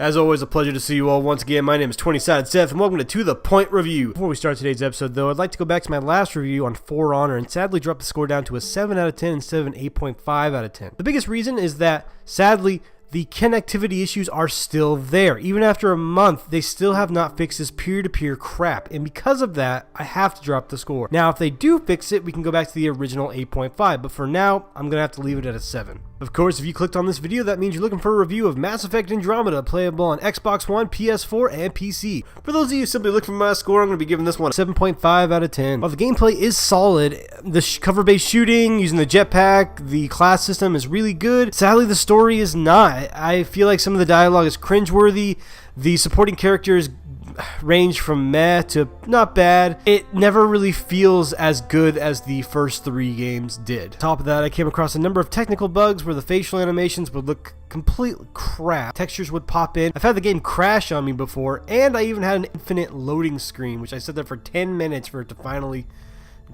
As always, a pleasure to see you all once again. My name is 20-Sided Seth, and welcome to The Point Review. Before we start today's episode, though, I'd like to go back to my last review on For Honor and sadly drop the score down to a 7 out of 10 instead of an 8.5 out of 10. The biggest reason is that, sadly, the connectivity issues are still there. Even after a month, they still have not fixed this peer-to-peer crap, and because of that, I have to drop the score. Now, if they do fix it, we can go back to the original 8.5, but for now, I'm going to have to leave it at a 7. Of course, if you clicked on this video, that means you're looking for a review of Mass Effect Andromeda, playable on Xbox One, PS4, and PC. For those of you simply looking for my score, I'm going to be giving this one a 7.5 out of 10. While the gameplay is solid, the cover-based shooting, using the jetpack, the class system is really good. Sadly, the story is not. I feel like some of the dialogue is cringeworthy. The supporting characters range from meh to not bad. It never really feels as good as the first 3 games did. On top of that, I came across a number of technical bugs where the facial animations would look complete crap. Textures would pop in. I've had the game crash on me before, and I even had an infinite loading screen, which I sat there for 10 minutes for it to finally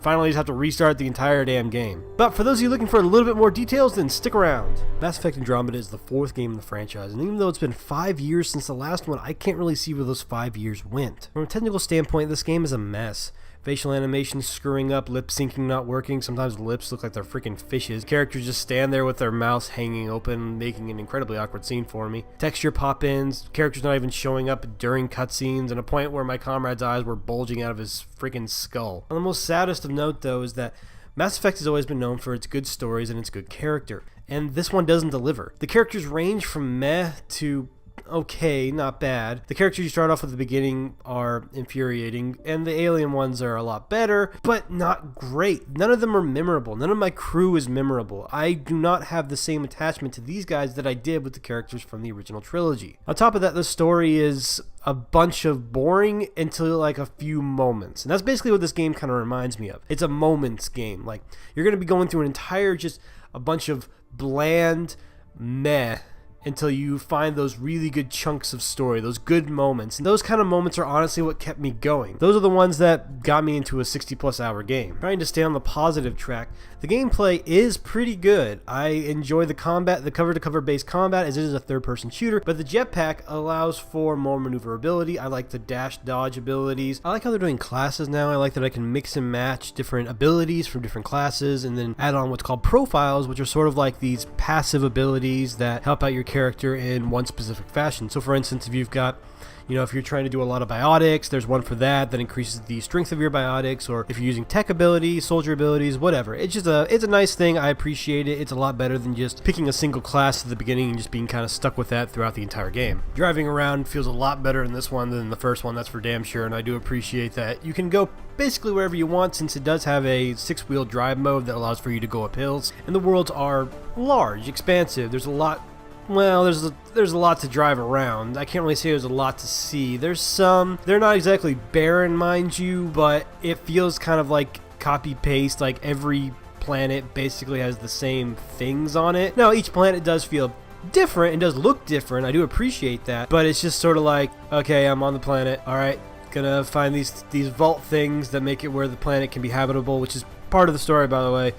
just have to restart the entire damn game. But for those of you looking for a little bit more details, then stick around. Mass Effect Andromeda is the 4th game in the franchise, and even though it's been 5 years since the last one, I can't really see where those 5 years went. From a technical standpoint, this game is a mess. Facial animations screwing up, lip syncing not working, sometimes the lips look like they're freaking fishes. Characters just stand there with their mouths hanging open, making an incredibly awkward scene for me. Texture pop-ins, characters not even showing up during cutscenes, and a point where my comrade's eyes were bulging out of his freaking skull. And the most saddest of note, though, is that Mass Effect has always been known for its good stories and its good character, and this one doesn't deliver. The characters range from meh to okay, not bad. The characters you start off with at the beginning are infuriating, and the alien ones are a lot better, but not great. None of them are memorable. None of my crew is memorable. I do not have the same attachment to these guys that I did with the characters from the original trilogy. On top of that, the story is a bunch of boring until like a few moments, and that's basically what this game kind of reminds me of. It's a moments game. Like, you're going to be going through an entire, just a bunch of bland meh until you find those really good chunks of story, those good moments. And those kind of moments are honestly what kept me going. Those are the ones that got me into a 60+ hour game. Trying to stay on the positive track, the gameplay is pretty good. I enjoy the combat, the cover-to-cover based combat, as it is a third-person shooter, but the jetpack allows for more maneuverability. I like the dash dodge abilities. I like how they're doing classes now. I like that I can mix and match different abilities from different classes and then add on what's called profiles, which are sort of like these passive abilities that help out your character in one specific fashion. So for instance, if you've got, if you're trying to do a lot of biotics, there's one for that increases the strength of your biotics, or if you're using tech abilities, soldier abilities, whatever. It's a nice thing. I appreciate it. It's a lot better than just picking a single class at the beginning and just being kind of stuck with that throughout the entire game. Driving around feels a lot better in this one than the first one, that's for damn sure, and I do appreciate that. You can go basically wherever you want, since it does have a 6-wheel drive mode that allows for you to go up hills, and the worlds are large, expansive. There's a lot to drive around. I can't really say there's a lot to see. They're not exactly barren, mind you, but it feels kind of like copy-paste, like every planet basically has the same things on it. Now, each planet does feel different and does look different. I do appreciate that, but it's just sort of like, okay, I'm on the planet, alright, gonna find these vault things that make it where the planet can be habitable, which is part of the story, by the way,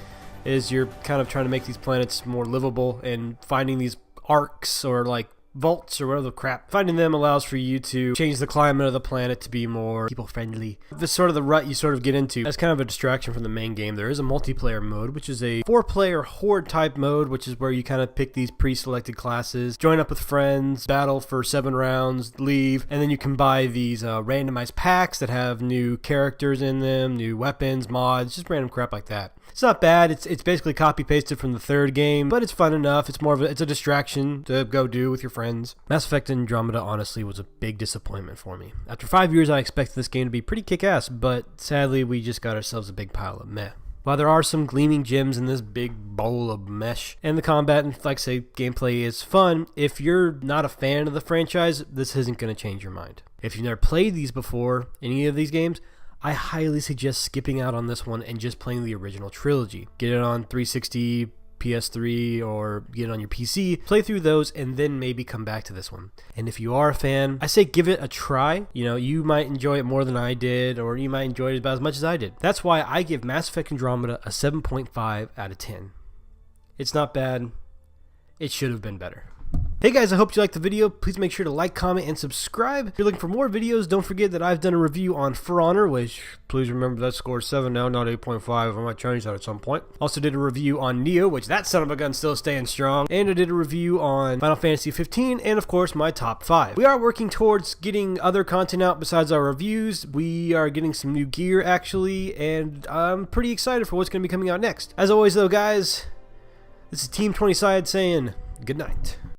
is you're kind of trying to make these planets more livable, and finding these arcs or like vaults or whatever the crap. Finding them allows for you to change the climate of the planet to be more people friendly. This is sort of the rut you sort of get into. That's kind of a distraction from the main game. There is a multiplayer mode, which is a 4-player horde type mode, which is where you kind of pick these pre-selected classes, join up with friends, battle for 7 rounds, leave, and then you can buy these randomized packs that have new characters in them, new weapons, mods, just random crap like that. It's not bad. It's basically copy-pasted from the 3rd game, but it's fun enough. It's a distraction to go do with your friends. Mass Effect Andromeda honestly was a big disappointment for me. After 5 years, I expected this game to be pretty kick-ass, but sadly, we just got ourselves a big pile of meh. While there are some gleaming gems in this big bowl of mesh, and the combat and, like I say, gameplay is fun, if you're not a fan of the franchise, this isn't going to change your mind. If you've never played these before, any of these games, I highly suggest skipping out on this one and just playing the original trilogy. Get it on 360, PS3, or get it on your PC, play through those, and then maybe come back to this one. And if you are a fan, I say give it a try. You might enjoy it more than I did, or you might enjoy it about as much as I did. That's why I give Mass Effect Andromeda a 7.5 out of 10. It's not bad. It should have been better. Hey guys, I hope you liked the video. Please make sure to like, comment, and subscribe. If you're looking for more videos, don't forget that I've done a review on For Honor, which please remember that score is 7 now, not 8.5. I might change that at some point. Also did a review on Neo, which that son of a gun's still staying strong. And I did a review on Final Fantasy 15 and of course my top 5. We are working towards getting other content out besides our reviews. We are getting some new gear actually, and I'm pretty excited for what's going to be coming out next. As always though guys, this is Team 20 Side saying good night.